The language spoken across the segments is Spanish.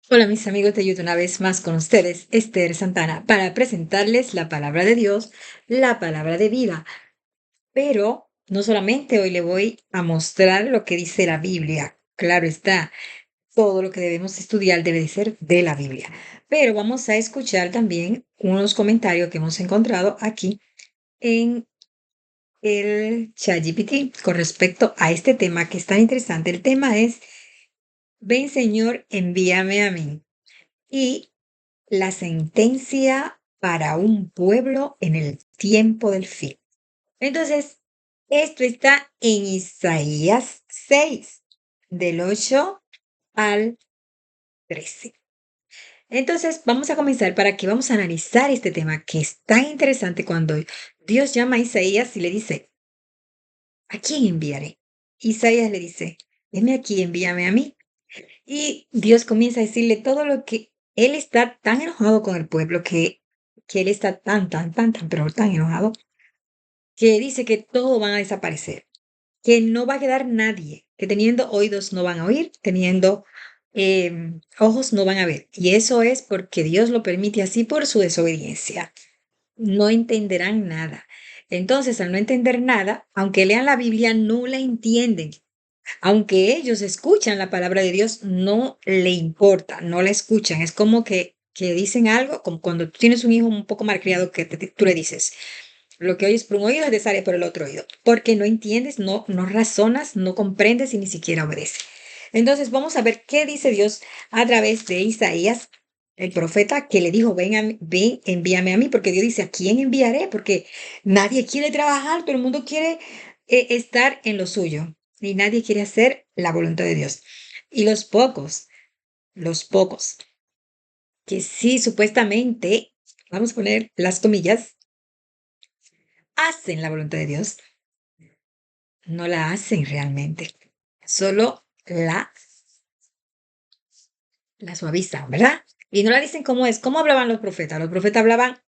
Hola mis amigos de YouTube, una vez más con ustedes, Esther Santana, para presentarles la palabra de Dios, la palabra de vida. Pero no solamente hoy le voy a mostrar lo que dice la Biblia, claro está, todo lo que debemos estudiar debe de ser de la Biblia. Pero vamos a escuchar también unos comentarios que hemos encontrado aquí en el ChatGPT con respecto a este tema que es tan interesante. El tema es, ven Señor, envíame a mí. Y la sentencia para un pueblo en el tiempo del fin. Entonces, esto está en Isaías 6, del 8 al 13. Entonces, vamos a comenzar para que vamos a analizar este tema que es tan interesante cuando Dios llama a Isaías y le dice, ¿a quién enviaré? Isaías le dice, heme aquí, envíame a mí. Y Dios comienza a decirle todo lo que él está tan enojado con el pueblo que él está pero tan enojado, que dice que todos van a desaparecer, que no va a quedar nadie, que teniendo oídos no van a oír, teniendo ojos no van a ver. Y eso es porque Dios lo permite así por su desobediencia. No entenderán nada. Entonces, al no entender nada, aunque lean la Biblia, no la entienden. Aunque ellos escuchan la palabra de Dios, no le importa, no la escuchan. Es como que dicen algo, como cuando tú tienes un hijo un poco malcriado que tú le dices, lo que oyes por un oído es de sale por el otro oído, porque no entiendes, no razonas, no comprendes y ni siquiera obedeces. Entonces vamos a ver qué dice Dios a través de Isaías, el profeta, que le dijo, ven, envíame a mí, porque Dios dice, ¿a quién enviaré? Porque nadie quiere trabajar, todo el mundo quiere estar en lo suyo y nadie quiere hacer la voluntad de Dios. Y los pocos, que sí, supuestamente, vamos a poner las comillas, hacen la voluntad de Dios, no la hacen realmente, solo la suavizan, ¿verdad? Y no la dicen cómo es. ¿Cómo hablaban los profetas? Los profetas hablaban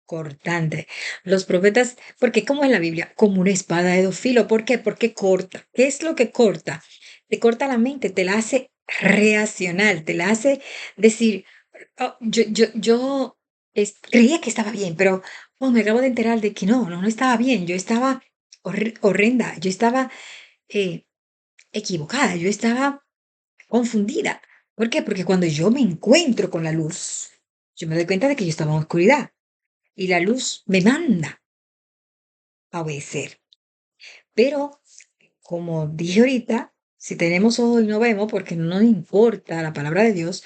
cortante. Los profetas, porque como en la Biblia, como una espada de dos filos. ¿Por qué? Porque corta. ¿Qué es lo que corta? Te corta la mente, te la hace reaccionar, te la hace decir, "Oh, yo creía que estaba bien, pero oh, me acabo de enterar de que no estaba bien. Yo estaba horrenda, yo estaba eh, equivocada, yo estaba confundida. ¿Por qué? Porque cuando yo me encuentro con la luz, yo me doy cuenta de que yo estaba en oscuridad y la luz me manda a obedecer. Pero, como dije ahorita, si tenemos ojos y no vemos, porque no nos importa la palabra de Dios,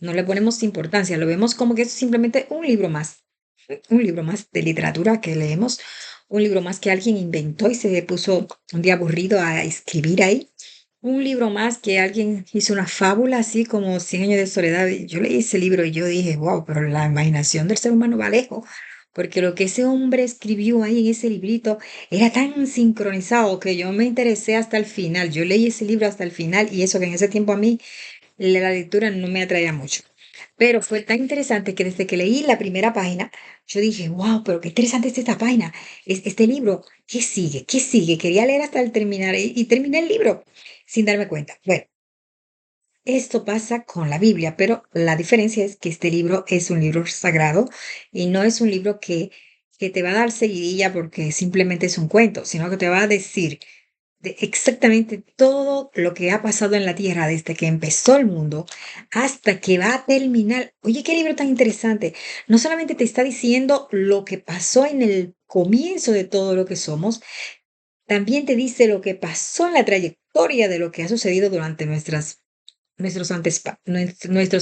no le ponemos importancia, lo vemos como que es simplemente un libro más de literatura que leemos, un libro más que alguien inventó y se puso un día aburrido a escribir ahí. Un libro más que alguien hizo una fábula así como Cien años de soledad. Yo leí ese libro y yo dije, wow, pero la imaginación del ser humano va lejos, porque lo que ese hombre escribió ahí en ese librito era tan sincronizado que yo me interesé hasta el final. Yo leí ese libro hasta el final y eso que en ese tiempo a mí la lectura no me atraía mucho. Pero fue tan interesante que desde que leí la primera página, yo dije, wow, pero qué interesante es esta página, este libro, ¿qué sigue? ¿Qué sigue? Quería leer hasta el terminar y terminé el libro sin darme cuenta. Bueno, esto pasa con la Biblia, pero la diferencia es que este libro es un libro sagrado y no es un libro que te va a dar seguidilla porque simplemente es un cuento, sino que te va a decir de exactamente todo lo que ha pasado en la Tierra desde que empezó el mundo hasta que va a terminar. Oye, qué libro tan interesante. No solamente te está diciendo lo que pasó en el comienzo de todo lo que somos, también te dice lo que pasó en la trayectoria de lo que ha sucedido durante nuestros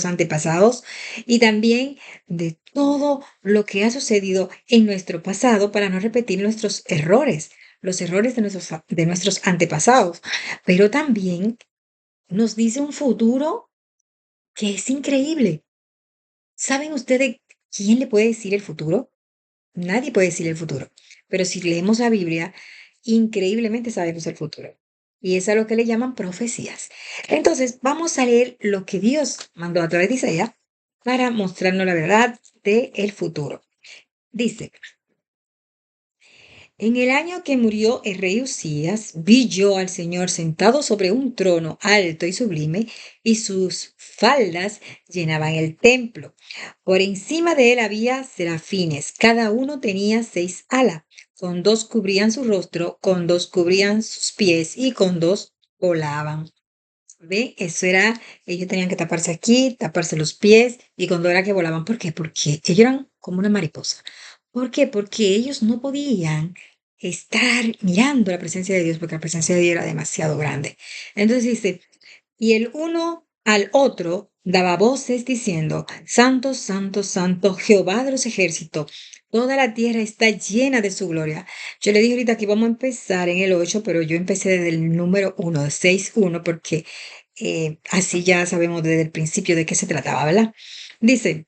antepasados y también de todo lo que ha sucedido en nuestro pasado para no repetir nuestros errores, los errores de nuestros antepasados. Pero también nos dice un futuro que es increíble. ¿Saben ustedes quién le puede decir el futuro? Nadie puede decir el futuro. Pero si leemos la Biblia, increíblemente sabemos el futuro. Y es a lo que le llaman profecías. Entonces, vamos a leer lo que Dios mandó a través de Isaías para mostrarnos la verdad del futuro. Dice, En el año que murió el rey Usías, vi yo al Señor sentado sobre un trono alto y sublime, y sus faldas llenaban el templo. Por encima de él había serafines, cada uno tenía 6 alas, con dos cubrían su rostro, con dos cubrían sus pies y con dos volaban. ¿Ve? Eso era, ellos tenían que taparse aquí, taparse los pies, y cuando era que volaban, ¿por qué? Porque ellos eran como una mariposa. ¿Por qué? Porque ellos no podían estar mirando la presencia de Dios, porque la presencia de Dios era demasiado grande. Entonces dice, y el uno al otro daba voces diciendo, Santo, Santo, Santo, Jehová de los ejércitos, toda la tierra está llena de su gloria. Yo le dije ahorita que vamos a empezar en el 8, pero yo empecé desde el número 1, de 6:1, porque así ya sabemos desde el principio de qué se trataba, ¿verdad? Dice,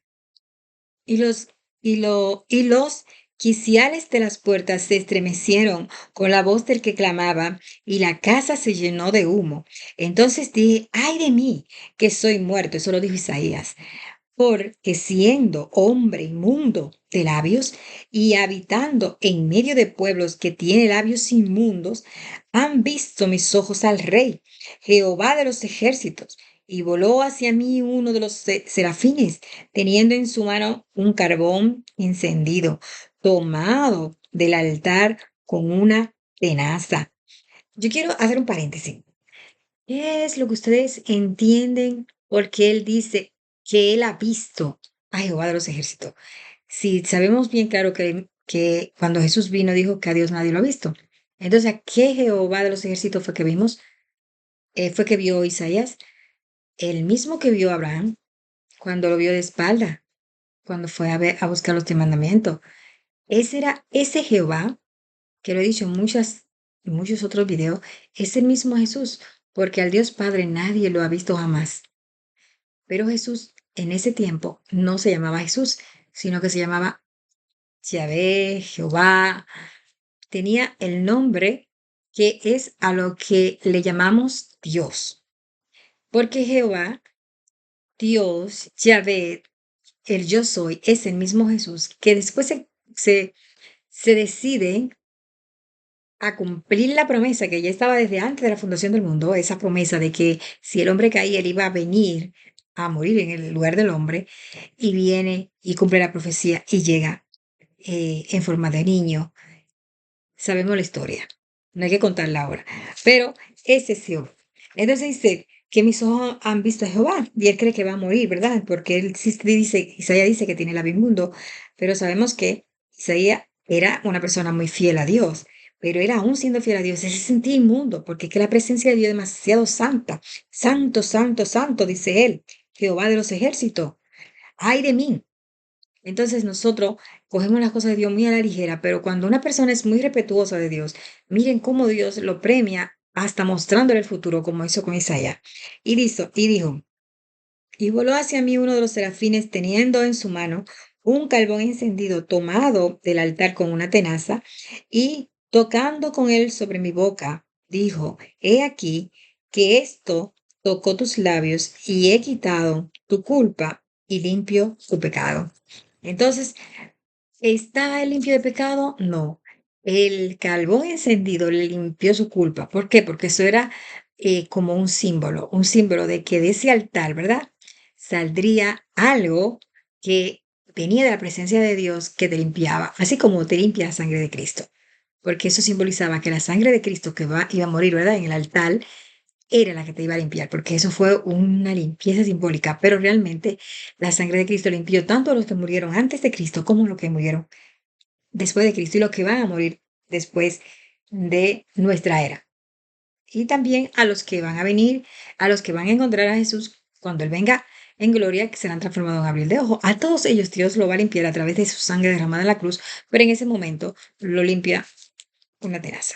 y los quiciales de las puertas se estremecieron con la voz del que clamaba, y la casa se llenó de humo. Entonces dije, ay de mí, que soy muerto. Eso lo dijo Isaías. Porque siendo hombre inmundo de labios y habitando en medio de pueblos que tiene labios inmundos, han visto mis ojos al Rey, Jehová de los ejércitos. Y voló hacia mí uno de los serafines, teniendo en su mano un carbón encendido, tomado del altar con una tenaza. Yo quiero hacer un paréntesis. ¿Qué es lo que ustedes entienden porque él dice que él ha visto a Jehová de los ejércitos? Si sabemos bien claro que cuando Jesús vino dijo que a Dios nadie lo ha visto. Entonces, ¿a qué Jehová de los ejércitos fue que vimos? Fue que vio Isaías, el mismo que vio Abraham cuando lo vio de espalda, cuando fue a buscar los 10 mandamientos. Ese era ese Jehová, que lo he dicho en muchos otros videos, es el mismo Jesús, porque al Dios Padre nadie lo ha visto jamás. Pero Jesús en ese tiempo no se llamaba Jesús, sino que se llamaba Yahvé, Jehová. Tenía el nombre que es a lo que le llamamos Dios. Porque Jehová, Dios, Yahvé, el yo soy, es el mismo Jesús que después se decide a cumplir la promesa que ya estaba desde antes de la fundación del mundo, esa promesa de que si el hombre caía, él iba a venir a morir en el lugar del hombre, y viene y cumple la profecía y llega en forma de niño. Sabemos la historia, no hay que contarla ahora, pero ese es Jehová. Entonces dice que mis ojos han visto a Jehová, y él cree que va a morir, ¿verdad? Porque él sí dice, Isaías dice que tiene el inmundo, pero sabemos que Isaías era una persona muy fiel a Dios, pero él aún siendo fiel a Dios, él se sentía inmundo, porque es que la presencia de Dios es demasiado santa. Santo, santo, santo, dice él, Jehová de los ejércitos. Ay de mí. Entonces nosotros cogemos las cosas de Dios muy a la ligera, pero cuando una persona es muy respetuosa de Dios, miren cómo Dios lo premia hasta mostrándole el futuro, como hizo con Isaías. Y dijo, y voló hacia mí uno de los serafines teniendo en su mano un carbón encendido tomado del altar con una tenaza, y tocando con él sobre mi boca, dijo, he aquí que esto tocó tus labios, y he quitado tu culpa y limpio tu pecado. Entonces, ¿estaba él limpio de pecado? No. El carbón encendido le limpió su culpa. ¿Por qué? Porque eso era como un símbolo de que de ese altar, ¿verdad? Saldría algo que venía de la presencia de Dios que te limpiaba, así como te limpia la sangre de Cristo. Porque eso simbolizaba que la sangre de Cristo que iba a morir, ¿verdad? En el altar, era la que te iba a limpiar, porque eso fue una limpieza simbólica, pero realmente la sangre de Cristo limpió tanto a los que murieron antes de Cristo como a los que murieron después de Cristo y los que van a morir después de nuestra era. Y también a los que van a venir, a los que van a encontrar a Jesús cuando Él venga en gloria, que serán transformados en abril de ojo. A todos ellos Dios lo va a limpiar a través de su sangre derramada en la cruz, pero en ese momento lo limpia una tenaza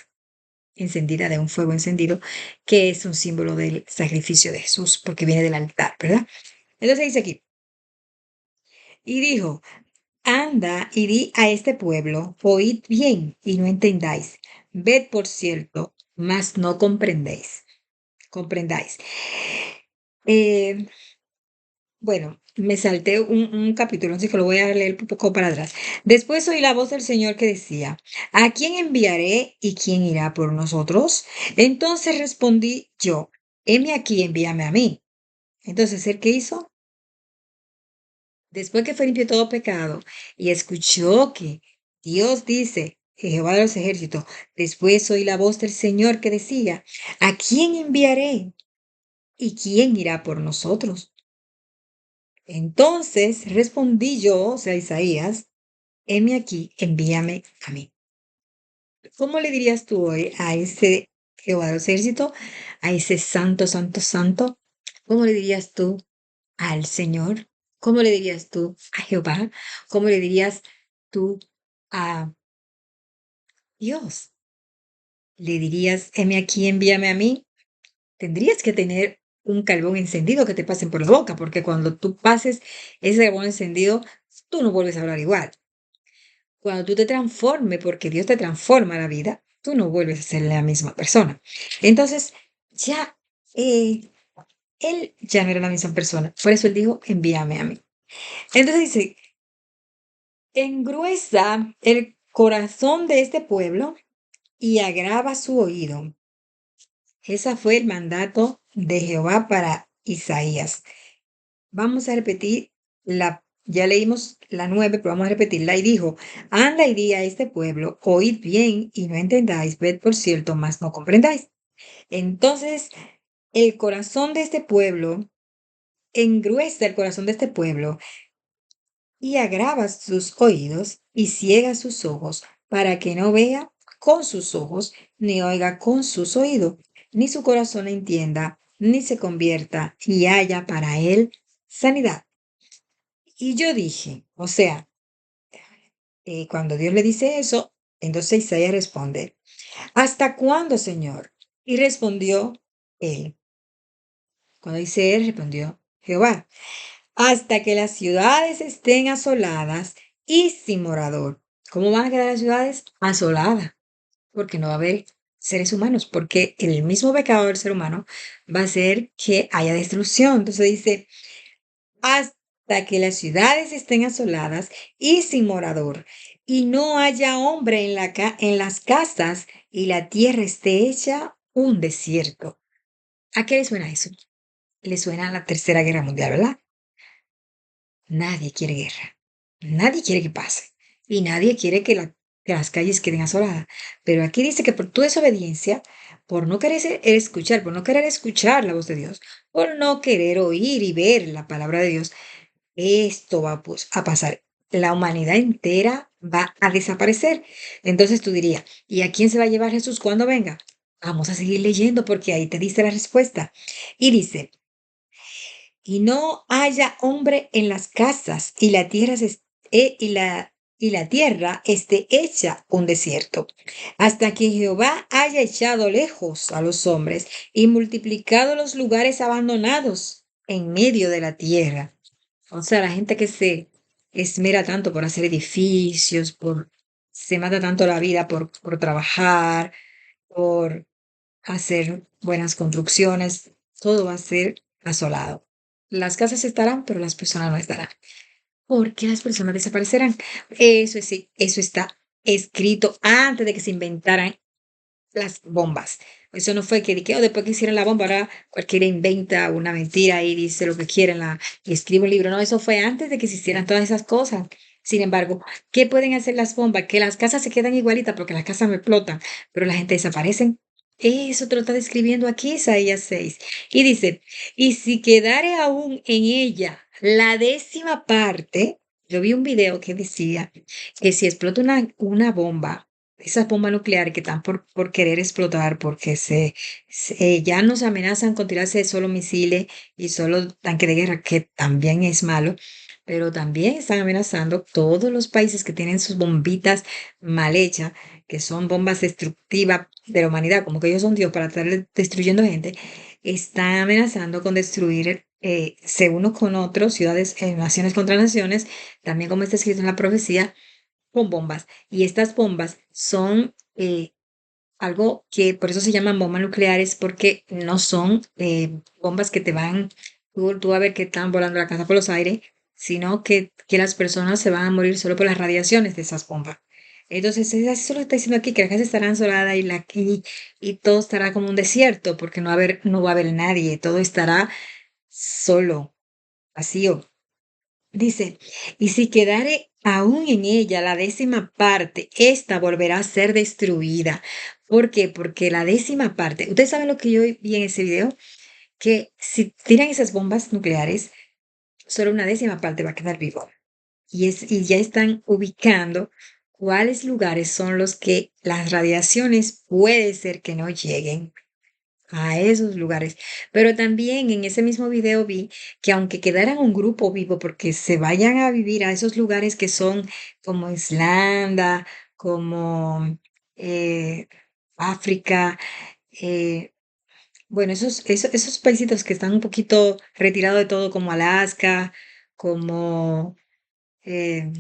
encendida de un fuego encendido, que es un símbolo del sacrificio de Jesús, porque viene del altar, ¿verdad? Entonces dice aquí, y dijo, anda y di a este pueblo, oíd bien y no entendáis, ved por cierto, mas no comprendéis. Comprendáis. Eh, Bueno, me salté un capítulo, así que lo voy a leer un poco para atrás. Después oí la voz del Señor que decía, ¿a quién enviaré y quién irá por nosotros? Entonces respondí yo, heme aquí, envíame a mí. Entonces, ¿el qué hizo? Después que fue limpio todo pecado y escuchó que Dios dice, Jehová de los ejércitos, después oí la voz del Señor que decía, ¿a quién enviaré y quién irá por nosotros? Entonces respondí yo, o sea, Isaías, heme aquí, envíame a mí. ¿Cómo le dirías tú hoy a ese Jehová de los ejércitos, a ese santo, santo, santo? ¿Cómo le dirías tú al Señor? ¿Cómo le dirías tú a Jehová? ¿Cómo le dirías tú a Dios? ¿Le dirías, heme aquí, envíame a mí? Tendrías que tener un carbón encendido que te pasen por la boca, porque cuando tú pases ese carbón encendido, tú no vuelves a hablar igual. Cuando tú te transformes, porque Dios te transforma la vida, tú no vuelves a ser la misma persona. Entonces, ya eh, él ya no era la misma persona. Por eso él dijo, envíame a mí. Entonces dice, engruesa el corazón de este pueblo y agrava su oído. Ese fue el mandato de Jehová para Isaías. Vamos a repetir ya leímos la 9, pero vamos a repetirla. Y dijo, anda y di a este pueblo, oíd bien y no entendáis, ved por cierto, mas no comprendáis. Entonces, el corazón de este pueblo, engruesa el corazón de este pueblo y agrava sus oídos y ciega sus ojos para que no vea con sus ojos, ni oiga con sus oídos, ni su corazón entienda, ni se convierta y haya para él sanidad. Y yo dije, o sea, cuando Dios le dice eso, entonces Isaías responde, ¿hasta cuándo, Señor? Y respondió él. Cuando dice él, respondió Jehová, hasta que las ciudades estén asoladas y sin morador. ¿Cómo van a quedar las ciudades? Asoladas, porque no va a haber seres humanos, porque el mismo pecado del ser humano va a hacer que haya destrucción. Entonces dice, hasta que las ciudades estén asoladas y sin morador, y no haya hombre en las casas, y la tierra esté hecha un desierto. ¿A qué le suena eso? Le suena a la Tercera Guerra Mundial, ¿verdad? Nadie quiere guerra, nadie quiere que pase, y nadie quiere que las calles queden asoladas. Pero aquí dice que por tu desobediencia, por no querer escuchar, por no querer escuchar la voz de Dios, por no querer oír y ver la palabra de Dios, esto va pues, a pasar. La humanidad entera va a desaparecer. Entonces tú dirías, ¿y a quién se va a llevar Jesús cuando venga? Vamos a seguir leyendo porque ahí te dice la respuesta. Y dice, y no haya hombre en las casas y la tierra y la tierra esté hecha un desierto, hasta que Jehová haya echado lejos a los hombres y multiplicado los lugares abandonados en medio de la tierra. O sea, la gente que se esmera tanto por hacer edificios, se mata tanto la vida por trabajar, por hacer buenas construcciones, todo va a ser asolado. Las casas estarán, pero las personas no estarán. Porque las personas desaparecerán. Eso está escrito antes de que se inventaran las bombas. Eso no fue que, después que hicieron la bomba, ahora cualquiera inventa una mentira y dice lo que quiere y escribe un libro. No, eso fue antes de que se hicieran todas esas cosas. Sin embargo, ¿qué pueden hacer las bombas? Que las casas se quedan igualitas porque las casas no explotan, pero la gente desaparece. Eso te lo está describiendo aquí Isaías 6. Y dice, y si quedare aún en ella la décima parte, yo vi un video que decía que si explota una bomba, esas bombas nucleares que están por querer explotar, porque ya nos amenazan con tirarse solo misiles y solo tanque de guerra, que también es malo, pero también están amenazando todos los países que tienen sus bombitas mal hechas, que son bombas destructivas de la humanidad, como que ellos son Dios para estar destruyendo gente, están amenazando con destruir unos con otros, ciudades, naciones contra naciones, también como está escrito en la profecía, con bombas. Y estas bombas son algo que por eso se llaman bombas nucleares, porque no son bombas que te van tú vas a ver que están volando la casa por los aires, sino que las personas se van a morir solo por las radiaciones de esas bombas. Entonces, eso lo está diciendo aquí, que la casa estará ensolada y todo estará como un desierto, porque no va a haber nadie, todo estará solo, vacío. Dice, y si quedare aún en ella la décima parte, ésta volverá a ser destruida. ¿Por qué? Porque la décima parte, ustedes saben lo que yo vi en ese video, que si tiran esas bombas nucleares, solo una décima parte va a quedar vivo. Y ya están ubicando cuáles lugares son los que las radiaciones puede ser que no lleguen a esos lugares. Pero también en ese mismo video vi que aunque quedaran un grupo vivo, porque se vayan a vivir a esos lugares que son como Islanda, como eh, África, eh, bueno, esos paisitos que están un poquito retirados de todo, como Alaska, como, eh,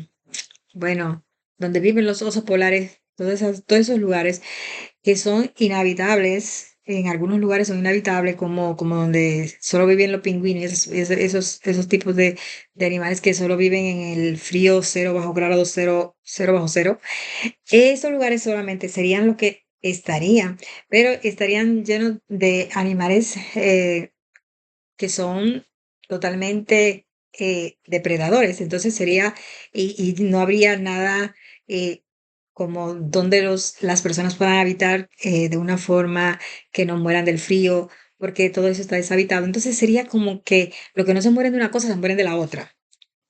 bueno, donde viven los osos polares, todos esos lugares que son inhabitables, en algunos lugares son inhabitables, como donde solo viven los pingüinos, esos tipos de animales que solo viven en el frío cero bajo grado cero, cero bajo cero. Esos lugares solamente serían lo que estarían, pero estarían llenos de animales que son totalmente depredadores. Entonces y no habría nada como donde las personas puedan habitar de una forma que no mueran del frío, porque todo eso está deshabitado. Entonces sería como que lo que no se mueren de una cosa, se mueren de la otra.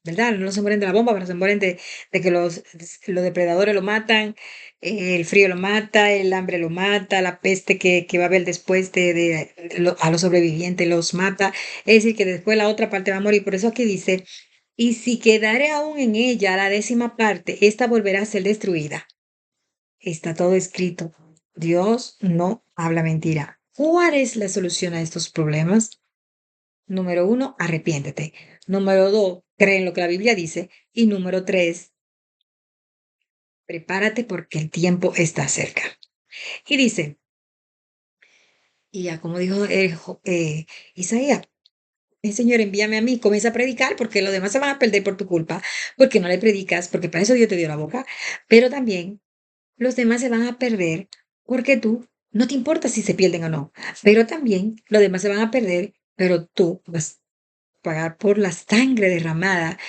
¿Verdad? No se mueren de la bomba, pero se mueren de que los depredadores lo matan, el frío lo mata, el hambre lo mata, la peste que va a haber después a los sobrevivientes los mata. Es decir, que después la otra parte va a morir. Por eso aquí dice, y si quedare aún en ella la décima parte, esta volverá a ser destruida. Está todo escrito. Dios no habla mentira. ¿Cuál es la solución a estos problemas? Número uno, arrepiéntete. Número dos, cree en lo que la Biblia dice. Y número tres, prepárate porque el tiempo está cerca. Y dice, y ya como dijo Isaías, Señor, envíame a mí, comienza a predicar porque los demás se van a perder por tu culpa, porque no le predicas, porque para eso Dios te dio la boca, pero también los demás se van a perder porque tú no te importa si se pierden o no, pero también los demás se van a perder, pero tú vas a pagar por la sangre derramada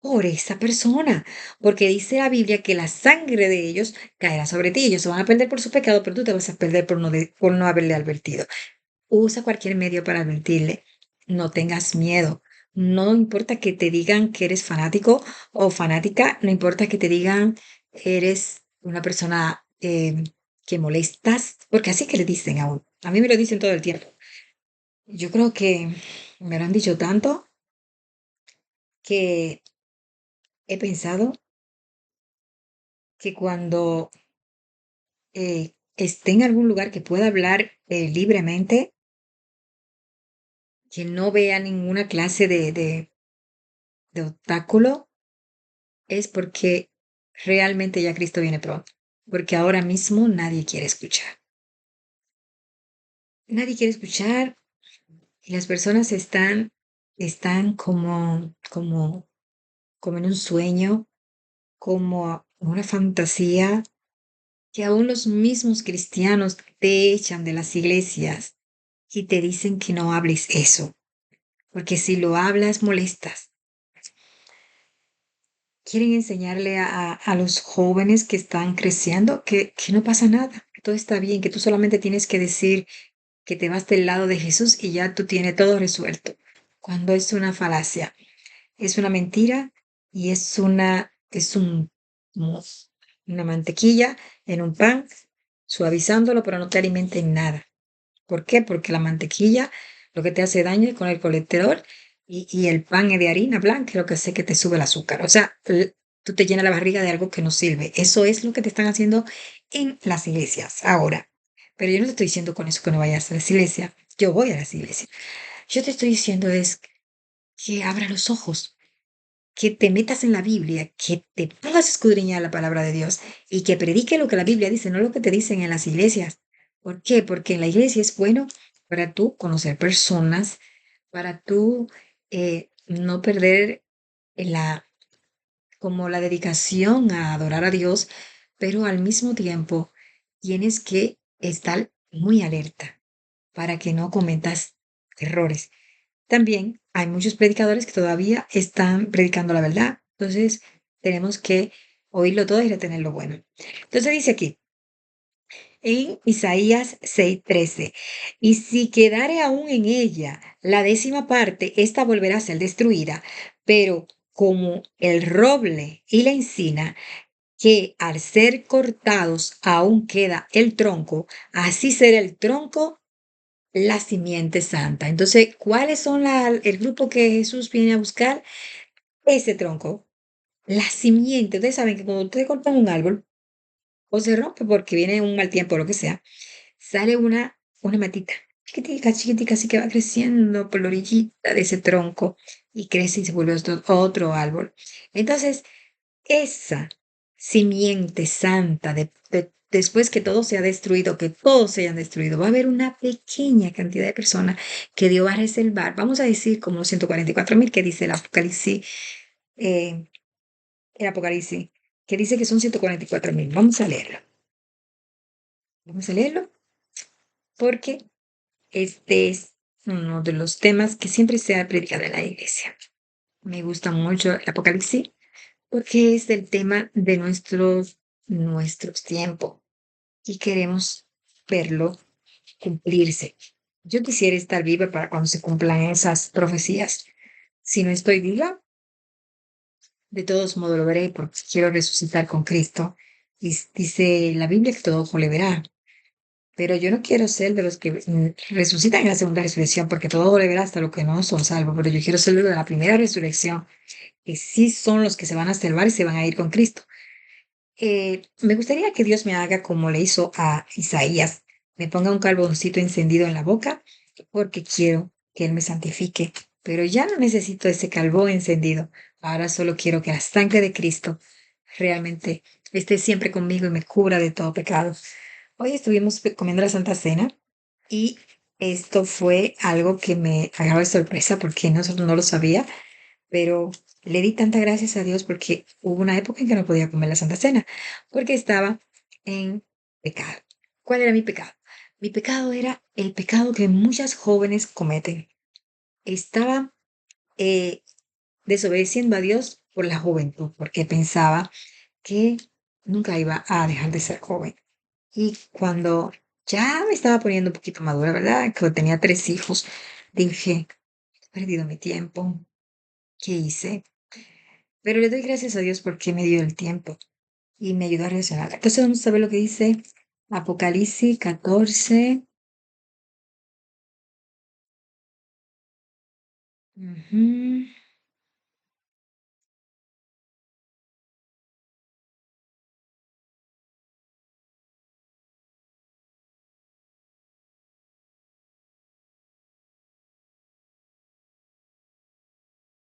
por esa persona, porque dice la Biblia que la sangre de ellos caerá sobre ti. Ellos se van a perder por su pecado, pero tú te vas a perder por no haberle advertido. Usa cualquier medio para advertirle. No tengas miedo. No importa que te digan que eres fanático o fanática, no importa que te digan eres una persona que molestas, porque así que le dicen aún. A mí me lo dicen todo el tiempo. Yo creo que me lo han dicho tanto que he pensado que cuando esté en algún lugar que pueda hablar libremente, que no vea ninguna clase de obstáculo, es porque realmente ya Cristo viene pronto. Porque ahora mismo nadie quiere escuchar. Nadie quiere escuchar y las personas están como en un sueño, como una fantasía, que aún los mismos cristianos te echan de las iglesias y te dicen que no hables eso, porque si lo hablas molestas. Quieren enseñarle a los jóvenes que están creciendo que no pasa nada, que todo está bien, que tú solamente tienes que decir que te vas del lado de Jesús y ya tú tienes todo resuelto, cuando es una falacia, es una mentira y es como una mantequilla en un pan, suavizándolo, pero no te alimenta en nada. ¿Por qué? Porque la mantequilla lo que te hace daño es con el colesterol y el pan es de harina blanca, lo que hace que te sube el azúcar. O sea, tú te llenas la barriga de algo que no sirve. Eso es lo que te están haciendo en las iglesias ahora. Pero yo no te estoy diciendo con eso que no vayas a las iglesias. Yo voy a las iglesias. Yo te estoy diciendo es que abra los ojos, que te metas en la Biblia, que te pongas a escudriñar la palabra de Dios y que predique lo que la Biblia dice, no lo que te dicen en las iglesias. ¿Por qué? Porque en la iglesia es bueno para tú conocer personas, para tú no perder la, como la dedicación a adorar a Dios, pero al mismo tiempo tienes que estar muy alerta para que no cometas errores. También hay muchos predicadores que todavía están predicando la verdad, entonces tenemos que oírlo todo y retener lo bueno. Entonces dice aquí, en Isaías 6:13, y si quedare aún en ella la décima parte, ésta volverá a ser destruida, pero como el roble y la encina, que al ser cortados aún queda el tronco, así será el tronco la simiente santa. Entonces, ¿cuáles son el grupo que Jesús viene a buscar? Ese tronco, la simiente. Ustedes saben que cuando ustedes cortan un árbol o se rompe porque viene un mal tiempo o lo que sea, sale una matita chiquitica, chiquitica, así que va creciendo por la orillita de ese tronco y crece y se vuelve otro árbol. Entonces, esa simiente santa, después que todo se ha destruido, que todos se hayan destruido, va a haber una pequeña cantidad de personas que Dios va a reservar. Vamos a decir como los 144,000 que dice eh, el Apocalipsis, que dice que son 144,000. Vamos a leerlo porque este es uno de los temas que siempre se ha predicado en la iglesia. Me gusta mucho el Apocalipsis porque es el tema de nuestros tiempos y queremos verlo cumplirse. Yo quisiera estar viva para cuando se cumplan esas profecías. Si no estoy viva, de todos modos lo veré porque quiero resucitar con Cristo. Y dice la Biblia que todo ojo le verá. Pero yo no quiero ser de los que resucitan en la segunda resurrección, porque todo ojo le verá hasta los que no son salvos. Pero yo quiero ser de la primera resurrección, que sí son los que se van a salvar y se van a ir con Cristo. Me gustaría que Dios me haga como le hizo a Isaías, me ponga un carboncito encendido en la boca, porque quiero que Él me santifique. Pero ya no necesito ese carbón encendido. Ahora solo quiero que la sangre de Cristo realmente esté siempre conmigo y me cubra de todo pecado. Hoy estuvimos comiendo la Santa Cena y esto fue algo que me agarró de sorpresa porque nosotros no lo sabía, pero le di tantas gracias a Dios porque hubo una época en que no podía comer la Santa Cena, porque estaba en pecado. ¿Cuál era mi pecado? Mi pecado era el pecado que muchas jóvenes cometen. Estaba eh, desobedeciendo a Dios por la juventud, porque pensaba que nunca iba a dejar de ser joven. Y cuando ya me estaba poniendo un poquito madura, ¿verdad? Que tenía 3 hijos, dije, he perdido mi tiempo. ¿Qué hice? Pero le doy gracias a Dios porque me dio el tiempo y me ayudó a reaccionar. Entonces vamos a ver lo que dice Apocalipsis 14. Ujú.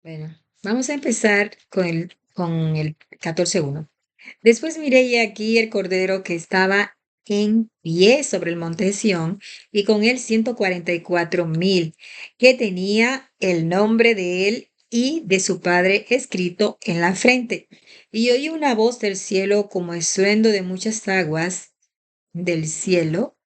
Bueno, vamos a empezar con el 14:1. Después miré y aquí el cordero que estaba en pie sobre el monte de Sión y con él 144,000 que tenía el nombre de él y de su padre escrito en la frente. Y oí una voz del cielo como estruendo de muchas aguas del cielo,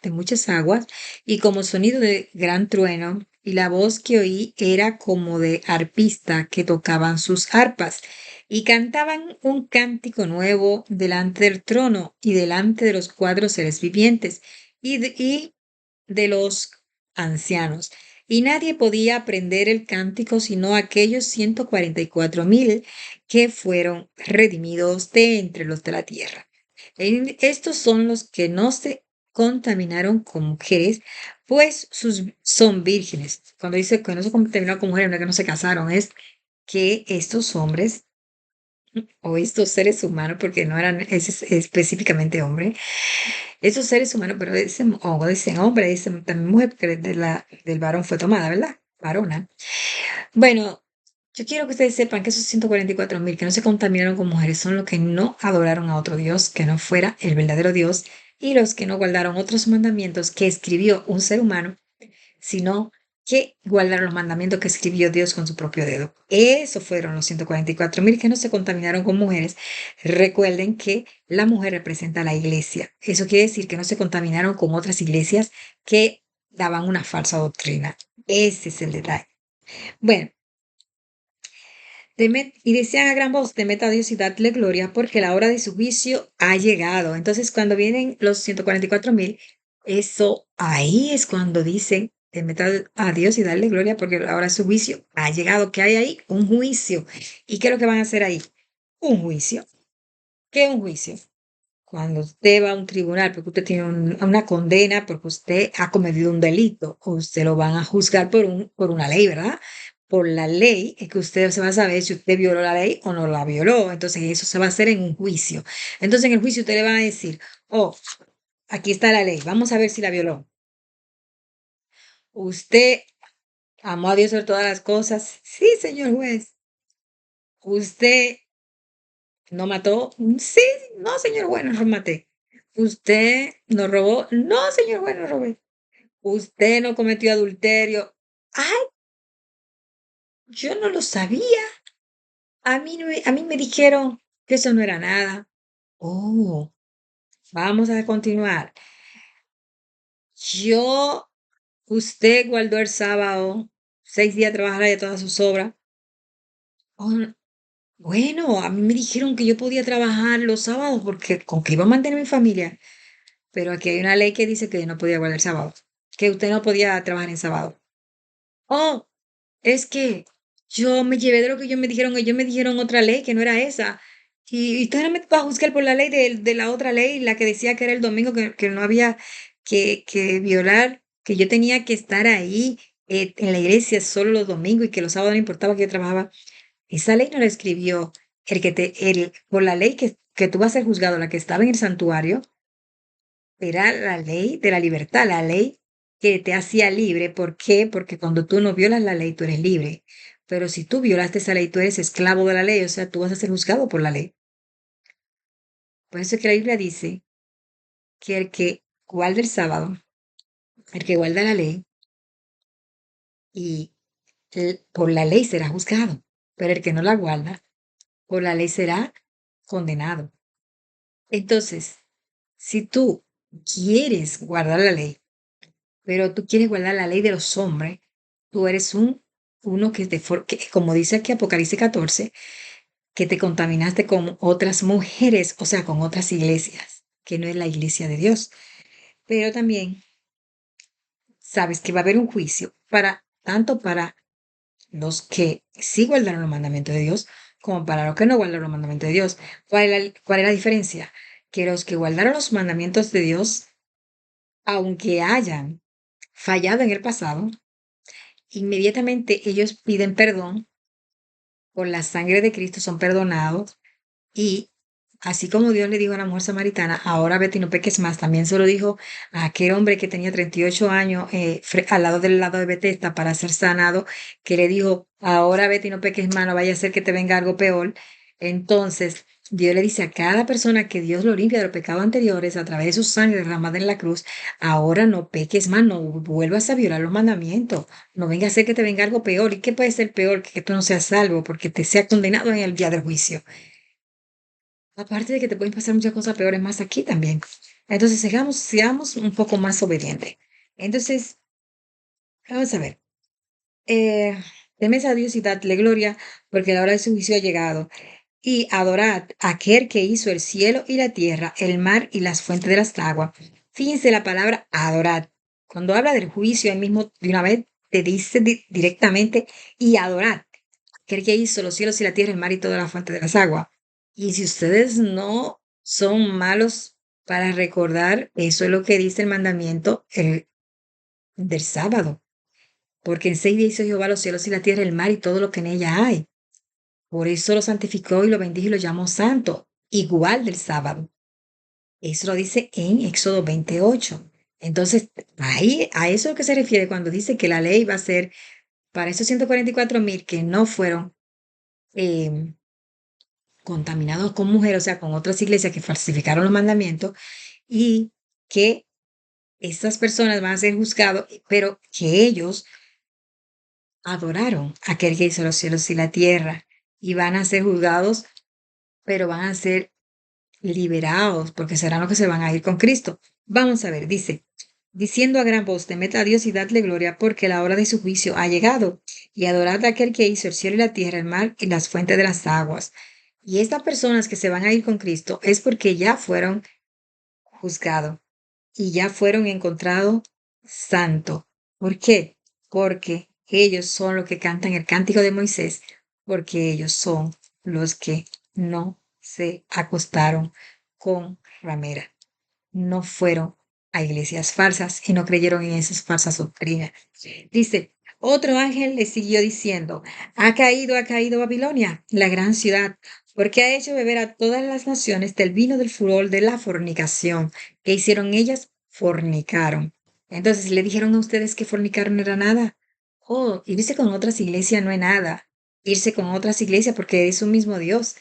de muchas aguas, y como sonido de gran trueno, y la voz que oí era como de arpista que tocaban sus arpas, y cantaban un cántico nuevo delante del trono y delante de los cuatro seres vivientes y de los ancianos. Y nadie podía aprender el cántico sino aquellos 144,000 que fueron redimidos de entre los de la tierra. Estos son los que no se contaminaron con mujeres, pues son vírgenes. Cuando dice que no se contaminaron con mujeres, no es que no se casaron, es que estos hombres o estos seres humanos, porque no eran específicamente hombres, esos seres humanos, pero dicen hombre, dicen también mujer, porque del varón fue tomada, ¿verdad? Varona. Bueno, yo quiero que ustedes sepan que esos 144,000 que no se contaminaron con mujeres son los que no adoraron a otro Dios que no fuera el verdadero Dios y los que no guardaron otros mandamientos que escribió un ser humano, sino que guardaron los mandamientos que escribió Dios con su propio dedo. Esos fueron los 144,000 que no se contaminaron con mujeres. Recuerden que la mujer representa a la iglesia. Eso quiere decir que no se contaminaron con otras iglesias que daban una falsa doctrina. Ese es el detalle. Bueno, y decían a gran voz, temed a Dios y dadle gloria, porque la hora de su juicio ha llegado. Entonces, cuando vienen los 144,000, eso ahí es cuando dicen, temed a Dios y darle gloria, porque la hora de su juicio ha llegado. ¿Qué hay ahí? Un juicio. ¿Y qué es lo que van a hacer ahí? Un juicio. ¿Qué es un juicio? Cuando usted va a un tribunal porque usted tiene una condena, porque usted ha cometido un delito, o usted lo van a juzgar por una ley, ¿verdad? Por la ley es que usted se va a saber si usted violó la ley o no la violó. Entonces eso se va a hacer en un juicio. Entonces en el juicio usted le van a decir, oh, aquí está la ley, vamos a ver si la violó. ¿Usted amó a Dios sobre todas las cosas? Sí, señor juez. ¿Usted no mató? Sí, no, señor juez, no maté. ¿Usted no robó? No, señor juez, no robé. ¿Usted no cometió adulterio? Ay, yo no lo sabía. A mí me dijeron que eso no era nada. Oh, vamos a continuar. Yo, usted guardó el sábado, 6 días trabajará de todas sus obras. Oh, bueno, a mí me dijeron que yo podía trabajar los sábados porque con que iba a mantener mi familia. Pero aquí hay una ley que dice que yo no podía guardar el sábado, que usted no podía trabajar en sábado. Oh, es que yo me llevé de lo que ellos me dijeron otra ley que no era esa. Y usted no me va a juzgar por la ley de la otra ley, la que decía que era el domingo, que no había que violar, que yo tenía que estar ahí en la iglesia solo los domingos y que los sábados no importaba que yo trabajaba. Esa ley no la escribió por la ley que tú vas a ser juzgado, la que estaba en el santuario, era la ley de la libertad, la ley que te hacía libre. ¿Por qué? Porque cuando tú no violas la ley, tú eres libre. Pero si tú violaste esa ley, tú eres esclavo de la ley, o sea, tú vas a ser juzgado por la ley. Por eso es que la Biblia dice que el que guarda el sábado, el que guarda la ley, y por la ley será juzgado, pero el que no la guarda, por la ley será condenado. Entonces, si tú quieres guardar la ley, pero tú quieres guardar la ley de los hombres, tú eres uno que, como dice aquí Apocalipsis 14, que te contaminaste con otras mujeres, o sea, con otras iglesias, que no es la iglesia de Dios. Pero también sabes que va a haber un juicio tanto para los que sí guardaron los mandamientos de Dios, como para los que no guardaron los mandamientos de Dios. ¿Cuál es la diferencia? Que los que guardaron los mandamientos de Dios, aunque hayan fallado en el pasado, inmediatamente ellos piden perdón, por la sangre de Cristo son perdonados y así como Dios le dijo a la mujer samaritana, ahora vete y no peques más, también se lo dijo a aquel hombre que tenía 38 años al lado del lado de Betesda para ser sanado, que le dijo, ahora vete y no peques más, no vaya a ser que te venga algo peor. Entonces, Dios le dice a cada persona que Dios lo limpia de los pecados anteriores a través de su sangre derramada en la cruz, ahora no peques más, no vuelvas a violar los mandamientos, no venga a ser que te venga algo peor. ¿Y qué puede ser peor que tú no seas salvo porque te sea condenado en el día del juicio? Aparte de que te pueden pasar muchas cosas peores más aquí también. Entonces, seamos un poco más obedientes. Entonces, vamos a ver. Eh, temed a Dios y dadle gloria, porque la hora de su juicio ha llegado. Y adorad a aquel que hizo el cielo y la tierra, el mar y las fuentes de las aguas. Fíjense la palabra adorad. Cuando habla del juicio, él mismo de una vez te dice directamente y adorad. Aquel que hizo los cielos y la tierra, el mar y toda la fuente de las aguas. Y si ustedes no son malos para recordar, eso es lo que dice el mandamiento del sábado. Porque en 6 días hizo Jehová los cielos y la tierra, el mar y todo lo que en ella hay. Por eso lo santificó y lo bendijo y lo llamó santo, igual del sábado. Eso lo dice en Éxodo 28. Entonces, ahí a eso es lo que se refiere cuando dice que la ley va a ser para esos 144,000 que no fueron eh, contaminados con mujeres, o sea, con otras iglesias que falsificaron los mandamientos y que estas personas van a ser juzgados, pero que ellos adoraron a aquel que hizo los cielos y la tierra y van a ser juzgados, pero van a ser liberados, porque serán los que se van a ir con Cristo. Vamos a ver, dice, diciendo a gran voz, temed a Dios y dadle gloria, porque la hora de su juicio ha llegado, y adorad a aquel que hizo el cielo y la tierra, el mar y las fuentes de las aguas. Y estas personas que se van a ir con Cristo es porque ya fueron juzgados y ya fueron encontrados santos. ¿Por qué? Porque ellos son los que cantan el cántico de Moisés, porque ellos son los que no se acostaron con ramera, no fueron a iglesias falsas y no creyeron en esas falsas doctrinas. Dice, otro ángel le siguió diciendo, ha caído Babilonia, la gran ciudad, porque ha hecho beber a todas las naciones del vino del furor de la fornicación, que hicieron ellas, fornicaron. Entonces le dijeron a ustedes que fornicar no era nada. Oh, irse con otras iglesias no es nada. Irse con otras iglesias porque es un mismo Dios.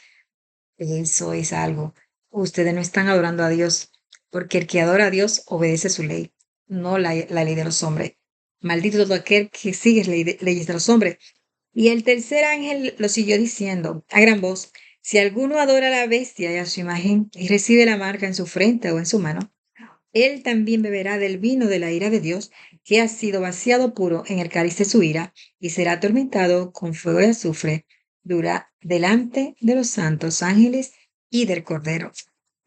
Eso es algo. Ustedes no están adorando a Dios, porque el que adora a Dios obedece su ley, no la ley de los hombres. Maldito todo aquel que sigue leyes de los hombres. Y el tercer ángel lo siguió diciendo a gran voz, si alguno adora a la bestia y a su imagen y recibe la marca en su frente o en su mano, él también beberá del vino de la ira de Dios, que ha sido vaciado puro en el cáliz de su ira, y será atormentado con fuego y azufre, dura delante de los santos ángeles y del Cordero.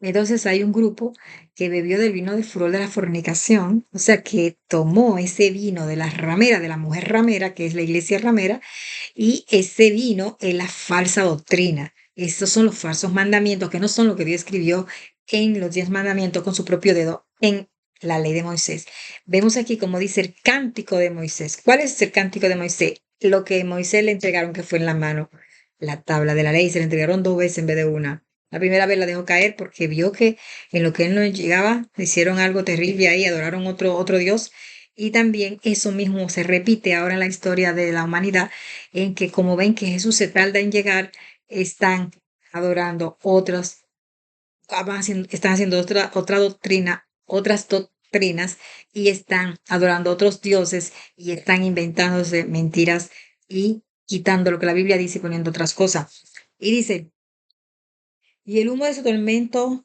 Entonces hay un grupo que bebió del vino del furor de la fornicación, o sea, que tomó ese vino de la ramera, de la mujer ramera, que es la iglesia ramera, y ese vino es la falsa doctrina. Estos son los falsos mandamientos, que no son lo que Dios escribió en los 10 mandamientos con su propio dedo en la ley de Moisés. Vemos aquí como dice el cántico de Moisés. ¿Cuál es el cántico de Moisés? Lo que Moisés le entregaron que fue en la mano, la tabla de la ley, se le entregaron 2 veces en vez de una. La primera vez la dejó caer porque vio que en lo que él no llegaba, hicieron algo terrible ahí, adoraron otro Dios. Y también eso mismo se repite ahora en la historia de la humanidad, en que como ven que Jesús se tarda en llegar, están adorando otros, están haciendo otra doctrina, otras doctrinas y están adorando otros dioses y están inventándose mentiras y quitando lo que la Biblia dice y poniendo otras cosas. Y dice, y el humo de su tormento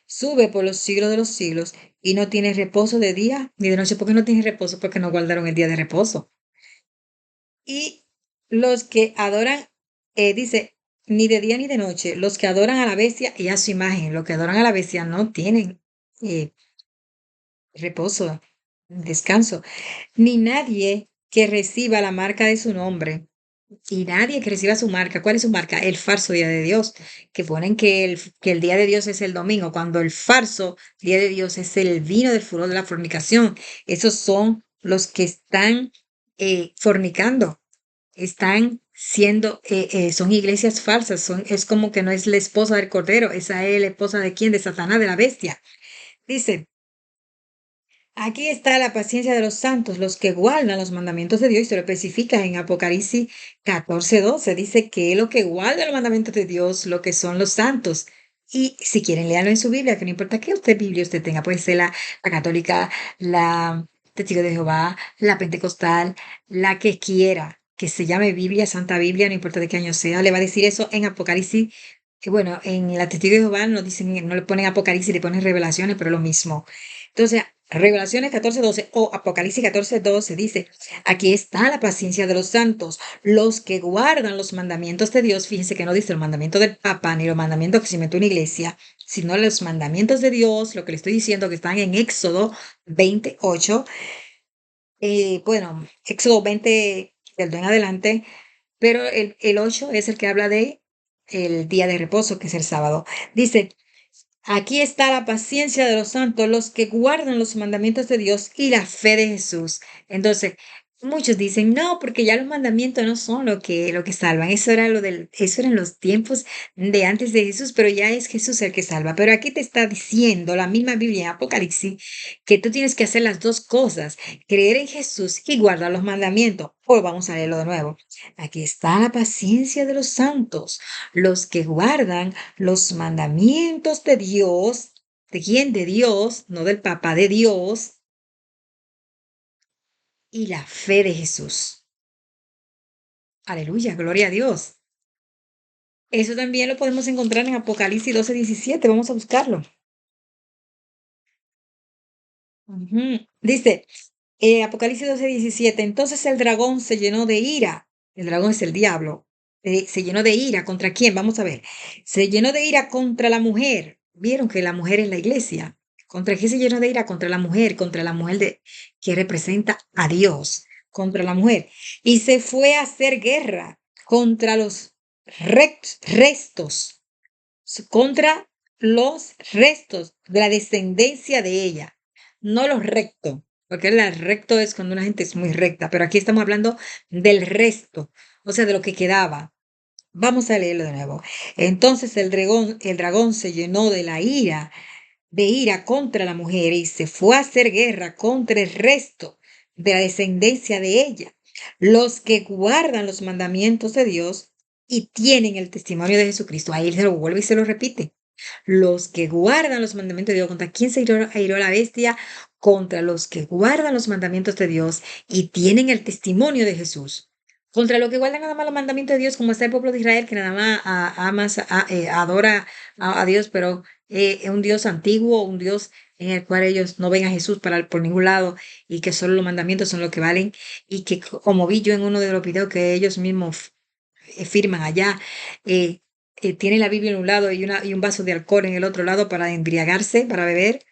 sube por los siglos de los siglos y no tiene reposo de día ni de noche. ¿Por qué no tiene reposo? Porque no guardaron el día de reposo. Y los que adoran, dice, ni de día ni de noche, los que adoran a la bestia y a su imagen, los que adoran a la bestia no tienen eh, reposo, descanso, ni nadie que reciba la marca de su nombre. Y nadie que reciba su marca. ¿Cuál es su marca? El falso día de Dios, que ponen que el día de Dios es el domingo, cuando el falso día de Dios es el vino del furor de la fornicación. Esos son los que están fornicando, están siendo, son iglesias falsas, es como que no es la esposa del Cordero, esa es la esposa de quién, de Satanás, de la bestia. Dice, aquí está la paciencia de los santos, los que guardan los mandamientos de Dios, y se lo especifica en Apocalipsis 14:12. Dice que lo que guarda los mandamientos de Dios, lo que son los santos. Y si quieren, leerlo en su Biblia, que no importa qué Biblia usted tenga, puede ser la católica, la testigo de Jehová, la pentecostal, la que quiera, que se llame Biblia, Santa Biblia, no importa de qué año sea, le va a decir eso en Apocalipsis. Que bueno, en la testigo de Jehová no dicen, no le ponen Apocalipsis, le ponen revelaciones, pero lo mismo. Entonces, Revelaciones 14:12 o Apocalipsis 14:12 dice, aquí está la paciencia de los santos, los que guardan los mandamientos de Dios. Fíjense que no dice el mandamiento del Papa ni los mandamientos que se metió una iglesia, sino los mandamientos de Dios, lo que le estoy diciendo que están en Éxodo 28, bueno, Éxodo 20 del 2 en adelante, pero el 8 es el que habla de el día de reposo, que es el sábado. Dice, aquí está la paciencia de los santos, los que guardan los mandamientos de Dios y la fe de Jesús. Entonces, muchos dicen, no, porque ya los mandamientos no son lo que salvan. Eso eran los tiempos de antes de Jesús, pero ya es Jesús el que salva. Pero aquí te está diciendo la misma Biblia en Apocalipsis que tú tienes que hacer las dos cosas, creer en Jesús y guardar los mandamientos. Hoy vamos a leerlo de nuevo. Aquí está la paciencia de los santos, los que guardan los mandamientos de Dios. ¿De quién? De Dios, no del Papa, de Dios, y la fe de Jesús. Aleluya, gloria a Dios. Eso también lo podemos encontrar en Apocalipsis 12:17. Vamos a buscarlo. Ujú. Dice, Apocalipsis 12:17, entonces el dragón se llenó de ira. El dragón es el diablo. Se llenó de ira. ¿Contra quién? Vamos a ver. Se llenó de ira contra la mujer. Vieron que la mujer es la iglesia. ¿Contra qué se llenó de ira? Contra la mujer que representa a Dios, contra la mujer. Y se fue a hacer guerra contra los restos, contra los restos de la descendencia de ella, no los rectos, porque el recto es cuando una gente es muy recta, pero aquí estamos hablando del resto, o sea, de lo que quedaba. Vamos a leerlo de nuevo. Entonces el dragón se llenó de ira contra la mujer y se fue a hacer guerra contra el resto de la descendencia de ella, los que guardan los mandamientos de Dios y tienen el testimonio de Jesucristo. Ahí se lo vuelve y se lo repite. Los que guardan los mandamientos de Dios. ¿Contra quién se iró la bestia? Contra los que guardan los mandamientos de Dios y tienen el testimonio de Jesús. Contra los que guardan nada más los mandamientos de Dios, como está el pueblo de Israel, que nada más adora a Dios, pero es un Dios antiguo, un Dios en el cual ellos no ven a Jesús por ningún lado y que solo los mandamientos son los que valen y que como vi yo en uno de los videos que ellos mismos firman allá, eh, tienen la Biblia en un lado y un vaso de alcohol en el otro lado para embriagarse, para beber,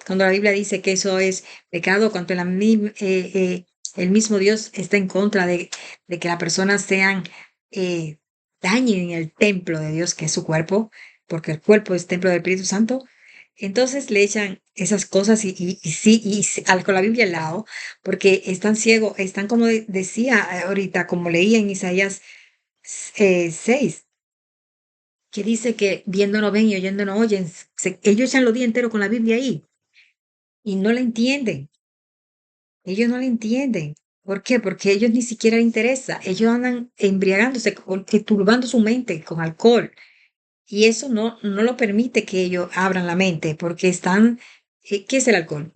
cuando la Biblia dice que eso es pecado, cuando el mismo Dios está en contra de que las personas eh, dañen el templo de Dios, que es su cuerpo, porque el cuerpo es templo del Espíritu Santo. Entonces le echan esas cosas con la Biblia al lado, porque están ciegos, están como decía ahorita, como leía en Isaías 6, que dice que viendo no ven y oyendo no oyen. Ellos echan los días enteros con la Biblia ahí y no la entienden. Ellos no la entienden. ¿Por qué? Porque a ellos ni siquiera les interesa. Ellos andan embriagándose, turbando su mente con alcohol. Y eso no lo permite que ellos abran la mente, porque ¿qué es el alcohol?